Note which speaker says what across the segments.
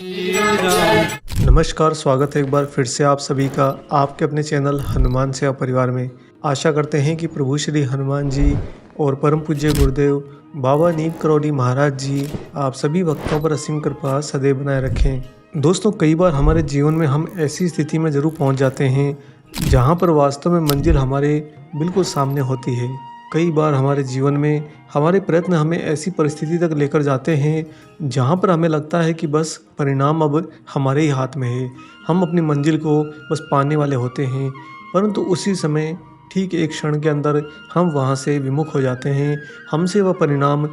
Speaker 1: नमस्कार, स्वागत है एक बार फिर से आप सभी का आपके अपने चैनल हनुमान सेवा परिवार में। आशा करते हैं कि प्रभु श्री हनुमान जी और परम पूज्य गुरुदेव बाबा नीम करौली महाराज जी आप सभी भक्तों पर असीम कृपा सदैव बनाए रखें। दोस्तों, कई बार हमारे जीवन में हम ऐसी स्थिति में ज़रूर पहुंच जाते हैं जहां पर वास्तव में मंजिल हमारे बिल्कुल सामने होती है। कई बार हमारे जीवन में हमारे प्रयत्न हमें ऐसी परिस्थिति तक लेकर जाते हैं जहां पर हमें लगता है कि बस परिणाम अब हमारे ही हाथ में है, हम अपनी मंजिल को बस पाने वाले होते हैं। परंतु उसी समय ठीक एक क्षण के अंदर हम वहां से विमुख हो जाते हैं, हमसे वह परिणाम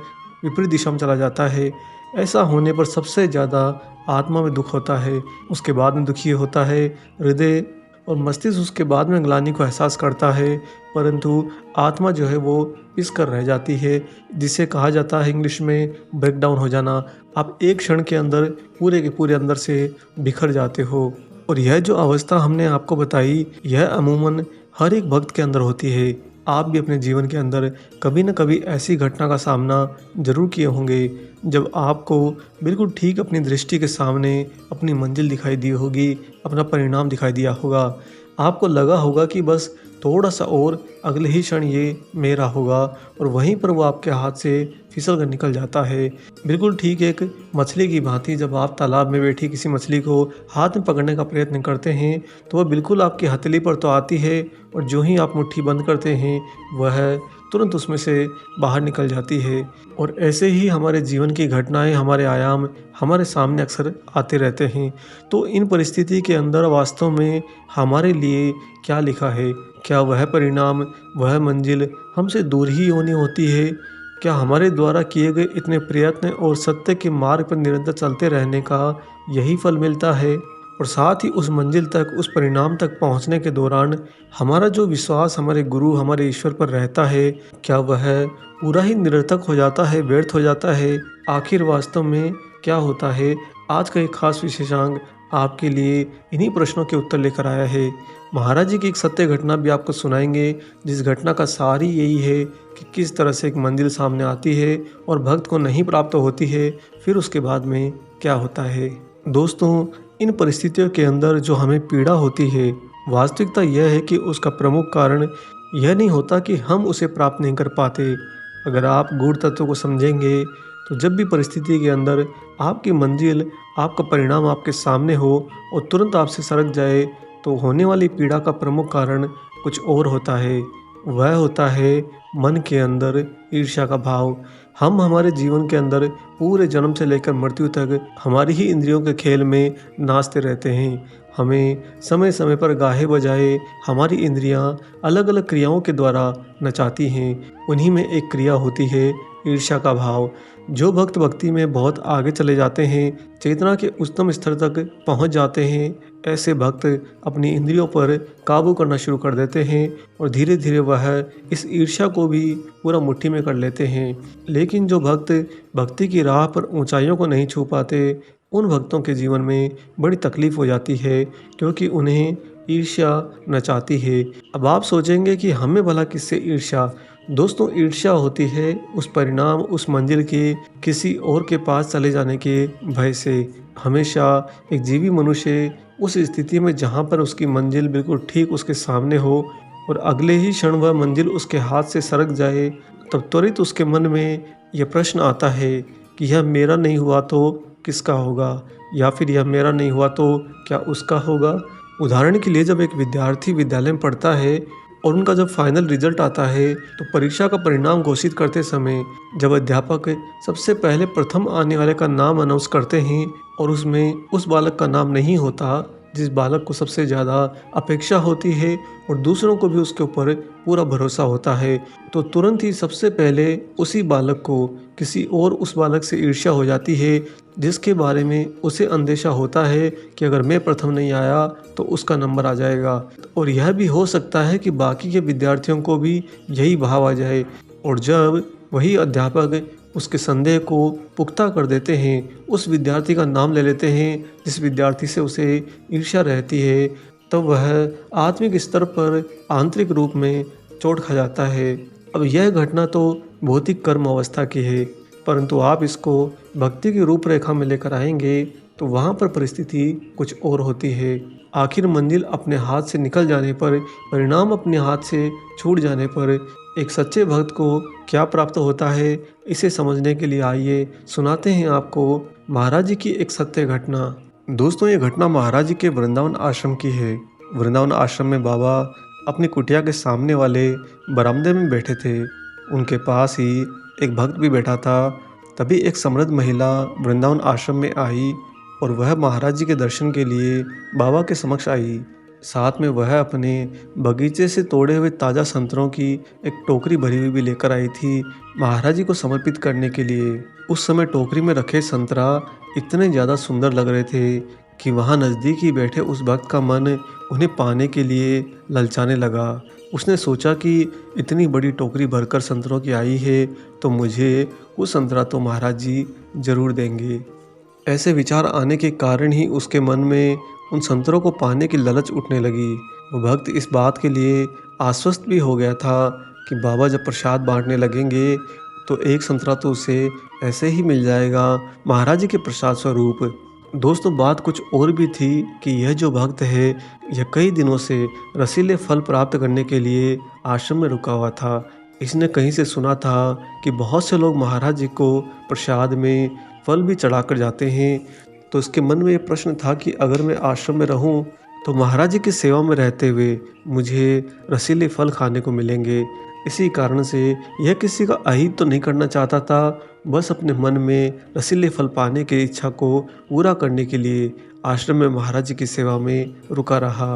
Speaker 1: विपरीत दिशा में चला जाता है। ऐसा होने पर सबसे ज़्यादा आत्मा में दुख होता है, उसके बाद में दुखी होता है हृदय और मस्तिष्क, उसके बाद में ग्लानि को एहसास करता है। परंतु आत्मा जो है वो पिस कर रह जाती है, जिसे कहा जाता है इंग्लिश में ब्रेकडाउन हो जाना। आप एक क्षण के अंदर पूरे के पूरे अंदर से बिखर जाते हो। और यह जो अवस्था हमने आपको बताई, यह अमूमन हर एक भक्त के अंदर होती है। आप भी अपने जीवन के अंदर कभी न कभी ऐसी घटना का सामना जरूर किए होंगे जब आपको बिल्कुल ठीक अपनी दृष्टि के सामने अपनी मंजिल दिखाई दी होगी, अपना परिणाम दिखाई दिया होगा। आपको लगा होगा कि बस थोड़ा सा और अगले ही क्षण ये मेरा होगा, और वहीं पर वो आपके हाथ से फिसल कर निकल जाता है। बिल्कुल ठीक एक मछली की भांति जब आप तालाब में बैठी किसी मछली को हाथ में पकड़ने का प्रयत्न करते हैं तो वह बिल्कुल आपकी हथेली पर तो आती है, और जो ही आप मुट्ठी बंद करते हैं वह तुरंत उसमें से बाहर निकल जाती है। और ऐसे ही हमारे जीवन की घटनाएं, हमारे आयाम हमारे सामने अक्सर आते रहते हैं। तो इन परिस्थिति के अंदर वास्तव में हमारे लिए क्या लिखा है? क्या वह परिणाम, वह मंजिल हमसे दूर ही होनी होती है? क्या हमारे द्वारा किए गए इतने प्रयत्न और सत्य के मार्ग पर निरंतर चलते रहने का यही फल मिलता है? और साथ ही उस मंजिल तक, उस परिणाम तक पहुंचने के दौरान हमारा जो विश्वास हमारे गुरु, हमारे ईश्वर पर रहता है, क्या वह पूरा ही निरर्थक हो जाता है, व्यर्थ हो जाता है? आखिर वास्तव में क्या होता है? आज का एक खास विशेषांक आपके लिए इन्हीं प्रश्नों के उत्तर लेकर आया है। महाराज जी की एक सत्य घटना भी आपको सुनाएंगे, जिस घटना का सार ही यही है कि किस तरह से एक मंजिल सामने आती है और भक्त को नहीं प्राप्त होती है, फिर उसके बाद में क्या होता है। दोस्तों, इन परिस्थितियों के अंदर जो हमें पीड़ा होती है, वास्तविकता यह है कि उसका प्रमुख कारण यह नहीं होता कि हम उसे प्राप्त नहीं कर पाते। अगर आप गूढ़ तत्व को समझेंगे तो जब भी परिस्थिति के अंदर आपकी मंजिल, आपका परिणाम आपके सामने हो और तुरंत आपसे सरक जाए, तो होने वाली पीड़ा का प्रमुख कारण कुछ और होता है। वह होता है मन के अंदर ईर्ष्या का भाव। हम हमारे जीवन के अंदर पूरे जन्म से लेकर मृत्यु तक हमारी ही इंद्रियों के खेल में नाचते रहते हैं। हमें समय समय पर गाहे बजाए हमारी इंद्रियां अलग अलग क्रियाओं के द्वारा नचाती हैं। उन्हीं में एक क्रिया होती है ईर्ष्या का भाव। जो भक्त भक्ति में बहुत आगे चले जाते हैं, चेतना के उच्चतम स्तर तक पहुंच जाते हैं, ऐसे भक्त अपनी इंद्रियों पर काबू करना शुरू कर देते हैं और धीरे धीरे वह इस ईर्ष्या को भी पूरा मुट्ठी में कर लेते हैं। लेकिन जो भक्त भक्ति की राह पर ऊंचाइयों को नहीं छू पाते, उन भक्तों के जीवन में बड़ी तकलीफ हो जाती है, क्योंकि उन्हें ईर्ष्या नचाती है। अब आप सोचेंगे कि हमें भला किससे ईर्ष्या? दोस्तों, ईर्ष्या होती है उस परिणाम, उस मंजिल के किसी और के पास चले जाने के भय से। हमेशा एक जीवी मनुष्य उस स्थिति में जहाँ पर उसकी मंजिल बिल्कुल ठीक उसके सामने हो और अगले ही क्षण वह मंजिल उसके हाथ से सरक जाए, तब त्वरित उसके मन में यह प्रश्न आता है कि यह मेरा नहीं हुआ तो किसका होगा, या फिर यह मेरा नहीं हुआ तो क्या उसका होगा। उदाहरण के लिए, जब एक विद्यार्थी विद्यालय में पढ़ता है और उनका जब फाइनल रिजल्ट आता है, तो परीक्षा का परिणाम घोषित करते समय जब अध्यापक सबसे पहले प्रथम आने वाले का नाम अनाउंस करते हैं और उसमें उस बालक का नाम नहीं होता जिस बालक को सबसे ज़्यादा अपेक्षा होती है और दूसरों को भी उसके ऊपर पूरा भरोसा होता है, तो तुरंत ही सबसे पहले उसी बालक को किसी और उस बालक से ईर्ष्या हो जाती है, जिसके बारे में उसे अंदेशा होता है कि अगर मैं प्रथम नहीं आया तो उसका नंबर आ जाएगा। और यह भी हो सकता है कि बाकी के विद्यार्थियों को भी यही भाव आ जाए, और जब वही अध्यापक उसके संदेह को पुख्ता कर देते हैं, उस विद्यार्थी का नाम ले लेते हैं जिस विद्यार्थी से उसे ईर्ष्या रहती है, तब वह आत्मिक स्तर पर आंतरिक रूप में चोट खा जाता है। अब यह घटना तो भौतिक कर्म अवस्था की है, परंतु आप इसको भक्ति की रूपरेखा में लेकर आएंगे तो वहाँ पर परिस्थिति कुछ और होती है। आखिर मंजिल अपने हाथ से निकल जाने पर, परिणाम अपने हाथ से छूट जाने पर एक सच्चे भक्त को क्या प्राप्त होता है, इसे समझने के लिए आइए सुनाते हैं आपको महाराज जी की एक सत्य घटना। दोस्तों, ये घटना महाराज जी के वृंदावन आश्रम की है। वृंदावन आश्रम में बाबा अपनी कुटिया के सामने वाले बरामदे में बैठे थे। उनके पास ही एक भक्त भी बैठा था। तभी एक समृद्ध महिला वृंदावन आश्रम में आई और वह महाराज जी के दर्शन के लिए बाबा के समक्ष आई। साथ में वह अपने बगीचे से तोड़े हुए ताज़ा संतरों की एक टोकरी भरी हुई भी लेकर आई थी, महाराज जी को समर्पित करने के लिए। उस समय टोकरी में रखे संतरा इतने ज़्यादा सुंदर लग रहे थे कि वहाँ नज़दीक ही बैठे उस भक्त का मन उन्हें पाने के लिए ललचाने लगा। उसने सोचा कि इतनी बड़ी टोकरी भरकर संतरों की आई है तो मुझे कुछ संतरा तो महाराज जी ज़रूर देंगे। ऐसे विचार आने के कारण ही उसके मन में उन संतरों को पाने की ललच उठने लगी। वो भक्त इस बात के लिए आश्वस्त भी हो गया था कि बाबा जब प्रसाद बांटने लगेंगे तो एक संतरा तो उसे ऐसे ही मिल जाएगा महाराज जी के प्रसाद स्वरूप। दोस्तों, बात कुछ और भी थी कि यह जो भक्त है यह कई दिनों से रसीले फल प्राप्त करने के लिए आश्रम में रुका हुआ था। इसने कहीं से सुना था कि बहुत से लोग महाराज जी को प्रसाद में फल भी चढ़ाकर जाते हैं। तो इसके मन में ये प्रश्न था कि अगर मैं आश्रम में रहूं तो महाराज जी की सेवा में रहते हुए मुझे रसीले फल खाने को मिलेंगे। इसी कारण से यह किसी का अहित तो नहीं करना चाहता था, बस अपने मन में रसीले फल पाने की इच्छा को पूरा करने के लिए आश्रम में महाराज जी की सेवा में रुका रहा।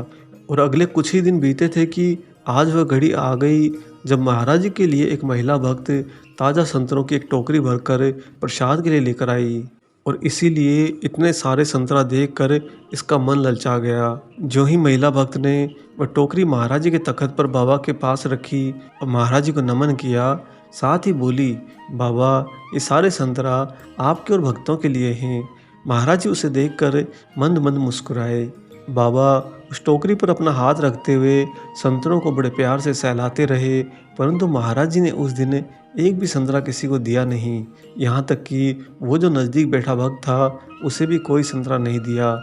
Speaker 1: और अगले कुछ ही दिन बीते थे कि आज वह घड़ी आ गई जब महाराज जी के लिए एक महिला भक्त ताज़ा संतरों की एक टोकरी भरकर प्रसाद के लिए लेकर आई। और इसीलिए इतने सारे संतरा देखकर इसका मन ललचा गया। जो ही महिला भक्त ने वह टोकरी महाराज जी के तख्त पर बाबा के पास रखी और महाराज जी को नमन किया, साथ ही बोली, बाबा ये सारे संतरा आपके और भक्तों के लिए हैं। महाराज जी उसे देखकर मंद मंद मुस्कुराए। बाबा उस टोकरी पर अपना हाथ रखते हुए संतरों को बड़े प्यार से सहलाते रहे, परंतु महाराज जी ने उस दिन एक भी संतरा किसी को दिया नहीं। यहाँ तक कि वो जो नज़दीक बैठा भक्त था उसे भी कोई संतरा नहीं दिया।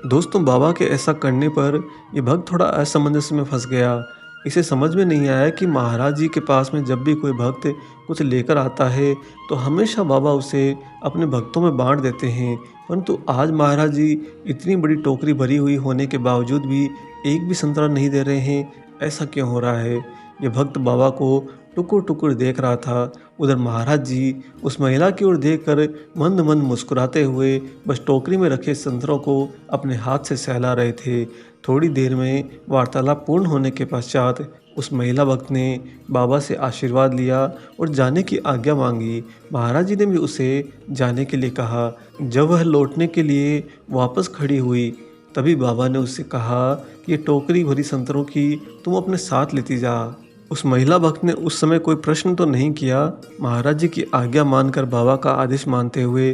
Speaker 1: दोस्तों, बाबा के ऐसा करने पर ये भक्त थोड़ा असमंजस में फंस गया। इसे समझ में नहीं आया कि महाराज जी के पास में जब भी कोई भक्त कुछ लेकर आता है तो हमेशा बाबा उसे अपने भक्तों में बांट देते हैं, परंतु आज महाराज जी इतनी बड़ी टोकरी भरी हुई होने के बावजूद भी एक भी संतरा नहीं दे रहे हैं। ऐसा क्यों हो रहा है? ये भक्त बाबा को टुकुर टुकुर देख रहा था। उधर महाराज जी उस महिला की ओर देखकर मंद मंद मुस्कुराते हुए बस टोकरी में रखे संतरों को अपने हाथ से सहला रहे थे। थोड़ी देर में वार्तालाप पूर्ण होने के पश्चात उस महिला भक्त ने बाबा से आशीर्वाद लिया और जाने की आज्ञा मांगी। महाराज जी ने भी उसे जाने के लिए कहा। जब वह लौटने के लिए वापस खड़ी हुई तभी बाबा ने उससे कहा कि ये टोकरी भरी संतरों की तुम अपने साथ लेती जा। उस महिला भक्त ने उस समय कोई प्रश्न तो नहीं किया। महाराज जी की आज्ञा मानकर बाबा का आदेश मानते हुए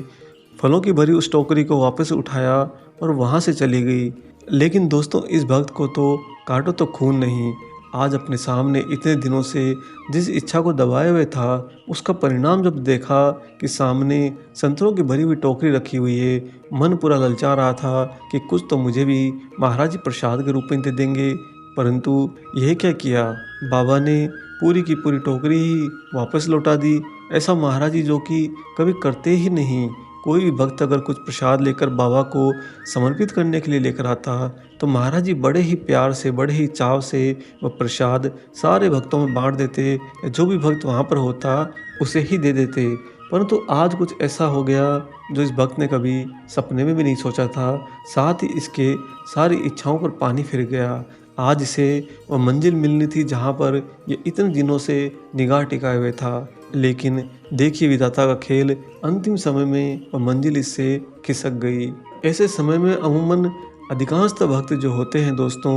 Speaker 1: फलों की भरी उस टोकरी को वापस उठाया और वहाँ से चली गई। लेकिन दोस्तों, इस भक्त को तो काटो तो खून नहीं। आज अपने सामने इतने दिनों से जिस इच्छा को दबाए हुए था उसका परिणाम जब देखा कि सामने संतरों की भरी हुई टोकरी रखी हुई है, मन पूरा ललचा रहा था कि कुछ तो मुझे भी महाराज जी प्रसाद के रूप में दे देंगे। परंतु यह क्या किया, बाबा ने पूरी की पूरी टोकरी ही वापस लौटा दी। ऐसा महाराज जी जो कि कभी करते ही नहीं। कोई भी भक्त अगर कुछ प्रसाद लेकर बाबा को समर्पित करने के लिए लेकर आता तो महाराज जी बड़े ही प्यार से, बड़े ही चाव से वह प्रसाद सारे भक्तों में बांट देते। जो भी भक्त वहाँ पर होता उसे ही दे देते। परंतु आज कुछ ऐसा हो गया जो इस भक्त ने कभी सपने में भी नहीं सोचा था। साथ ही इसके सारी इच्छाओं पर पानी फिर गया। आज इसे वह मंजिल मिलनी थी जहाँ पर ये इतने दिनों से निगाह टिकाए हुए था। लेकिन देखिए विधाता का खेल, अंतिम समय में वह मंजिल इससे खिसक गई। ऐसे समय में अमूमन अधिकांशतः भक्त जो होते हैं दोस्तों,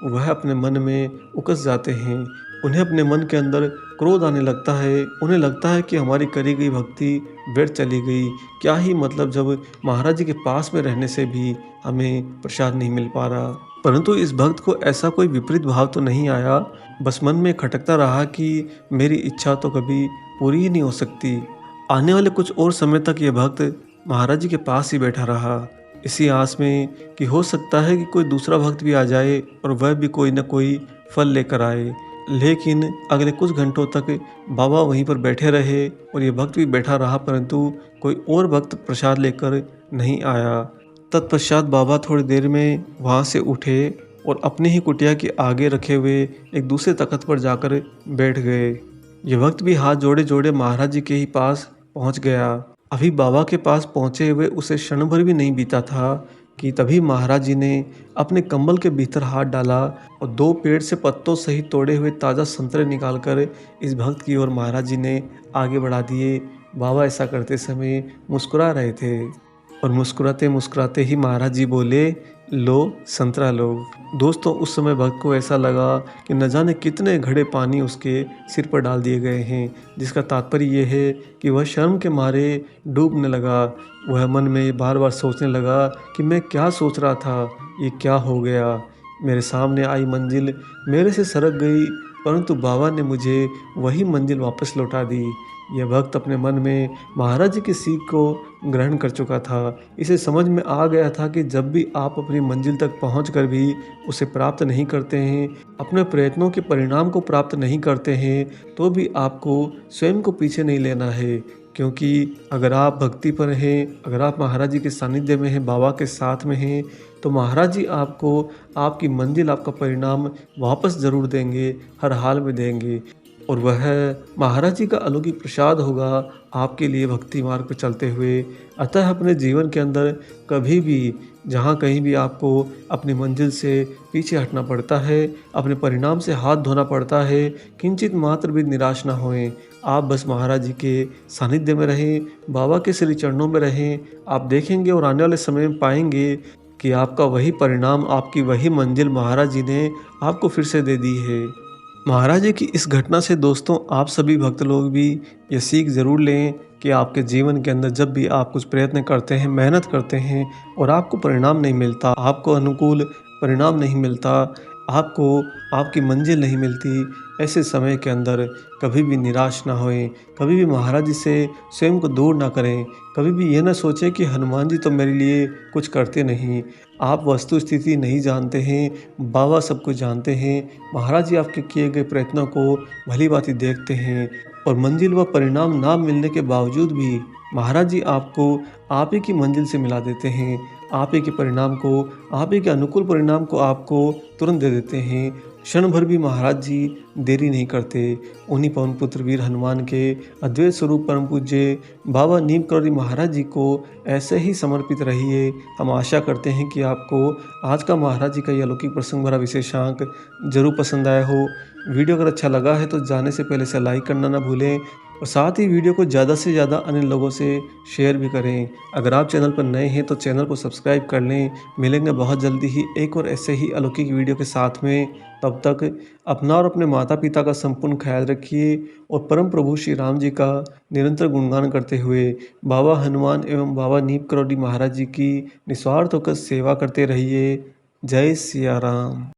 Speaker 1: वह अपने मन में उकस जाते हैं। उन्हें अपने मन के अंदर क्रोध आने लगता है। उन्हें लगता है कि हमारी करी गई भक्ति व्यर्थ चली गई। क्या ही मतलब जब महाराज जी के पास में रहने से भी हमें प्रसाद नहीं मिल पा रहा। परंतु इस भक्त को ऐसा कोई विपरीत भाव तो नहीं आया। बस मन में खटकता रहा कि मेरी इच्छा तो कभी पूरी ही नहीं हो सकती। आने वाले कुछ और समय तक ये भक्त महाराज जी के पास ही बैठा रहा। इसी आस में कि हो सकता है कि कोई दूसरा भक्त भी आ जाए और वह भी कोई न कोई फल लेकर आए। लेकिन अगले कुछ घंटों तक बाबा वहीं पर बैठे रहे और ये भक्त भी बैठा रहा, परंतु कोई और भक्त प्रसाद लेकर नहीं आया। तत्पश्चात बाबा थोड़ी देर में वहाँ से उठे और अपनी ही कुटिया के आगे रखे हुए एक दूसरे तख्त पर जाकर बैठ गए। ये भक्त भी हाथ जोड़े जोड़े महाराज जी के ही पास पहुँच गया। अभी बाबा के पास पहुँचे हुए उसे क्षण भर भी नहीं बीता था कि तभी महाराज जी ने अपने कंबल के भीतर हाथ डाला और 2 पेड़ से पत्तों सहित तोड़े हुए ताज़ा संतरे निकालकर इस भक्त की ओर महाराज जी ने आगे बढ़ा दिए। बाबा ऐसा करते समय मुस्कुरा रहे थे और मुस्कुराते मुस्कुराते ही महाराज जी बोले, लो संतरा लो। दोस्तों, उस समय भक्त को ऐसा लगा कि न जाने कितने घड़े पानी उसके सिर पर डाल दिए गए हैं, जिसका तात्पर्य ये है कि वह शर्म के मारे डूबने लगा। वह मन में बार बार सोचने लगा कि मैं क्या सोच रहा था, ये क्या हो गया। मेरे सामने आई मंजिल मेरे से सरक गई, परंतु बाबा ने मुझे वही मंजिल वापस लौटा दी। यह भक्त अपने मन में महाराज जी की सीख को ग्रहण कर चुका था। इसे समझ में आ गया था कि जब भी आप अपनी मंजिल तक पहुंचकर भी उसे प्राप्त नहीं करते हैं, अपने प्रयत्नों के परिणाम को प्राप्त नहीं करते हैं, तो भी आपको स्वयं को पीछे नहीं लेना है। क्योंकि अगर आप भक्ति पर हैं, अगर आप महाराज जी के सानिध्य में हैं, बाबा के साथ में हैं, तो महाराज जी आपको आपकी मंजिल, आपका परिणाम वापस ज़रूर देंगे, हर हाल में देंगे। और वह महाराज जी का अलौकिक प्रसाद होगा आपके लिए भक्ति मार्ग पर चलते हुए। अतः अपने जीवन के अंदर कभी भी, जहाँ कहीं भी आपको अपनी मंजिल से पीछे हटना पड़ता है, अपने परिणाम से हाथ धोना पड़ता है, किंचित मात्र भी निराश ना होएं। आप बस महाराज जी के सानिध्य में रहें, बाबा के श्री चरणों में रहें। आप देखेंगे और आने वाले समय में पाएंगे कि आपका वही परिणाम, आपकी वही मंजिल महाराज जी ने आपको फिर से दे दी है। महाराज जी की इस घटना से दोस्तों, आप सभी भक्त लोग भी ये सीख ज़रूर लें कि आपके जीवन के अंदर जब भी आप कुछ प्रयत्न करते हैं, मेहनत करते हैं और आपको परिणाम नहीं मिलता, आपको अनुकूल परिणाम नहीं मिलता, आपको आपकी मंजिल नहीं मिलती, ऐसे समय के अंदर कभी भी निराश ना होएं, कभी भी महाराज जी से स्वयं को दूर ना करें, कभी भी ये ना सोचें कि हनुमान जी तो मेरे लिए कुछ करते नहीं। आप वस्तु स्थिति नहीं जानते हैं, बाबा सब कुछ जानते हैं। महाराज जी आपके किए गए प्रयत्नों को भली-भांति देखते हैं और मंजिल व परिणाम ना मिलने के बावजूद भी महाराज जी आपको आप ही की मंजिल से मिला देते हैं। आप ही के परिणाम को, आप ही के अनुकूल परिणाम को आपको तुरंत दे देते हैं। क्षण भर भी महाराज जी देरी नहीं करते। उन्हीं पवन पुत्र वीर हनुमान के अद्वैत स्वरूप परम पूज्य बाबा नीम करौरी महाराज जी को ऐसे ही समर्पित रहिए। हम आशा करते हैं कि आपको आज का महाराज जी का ये अलौकिक प्रसंग भरा विशेषांक जरूर पसंद आया हो। वीडियो अगर अच्छा लगा है तो जाने से पहले इसे लाइक करना ना भूलें और साथ ही वीडियो को ज़्यादा से ज़्यादा अन्य लोगों से शेयर भी करें। अगर आप चैनल पर नए हैं तो चैनल को सब्सक्राइब कर लें। मिलेंगे बहुत जल्दी ही एक और ऐसे ही अलौकिक वीडियो के साथ में। तब तक अपना और अपने माता पिता का संपूर्ण ख्याल रखिए और परम प्रभु श्री राम जी का निरंतर गुणगान करते हुए बाबा हनुमान एवं बाबा नीम करौरी महाराज जी की निस्वार्थ होकर सेवा करते रहिए। जय सिया राम।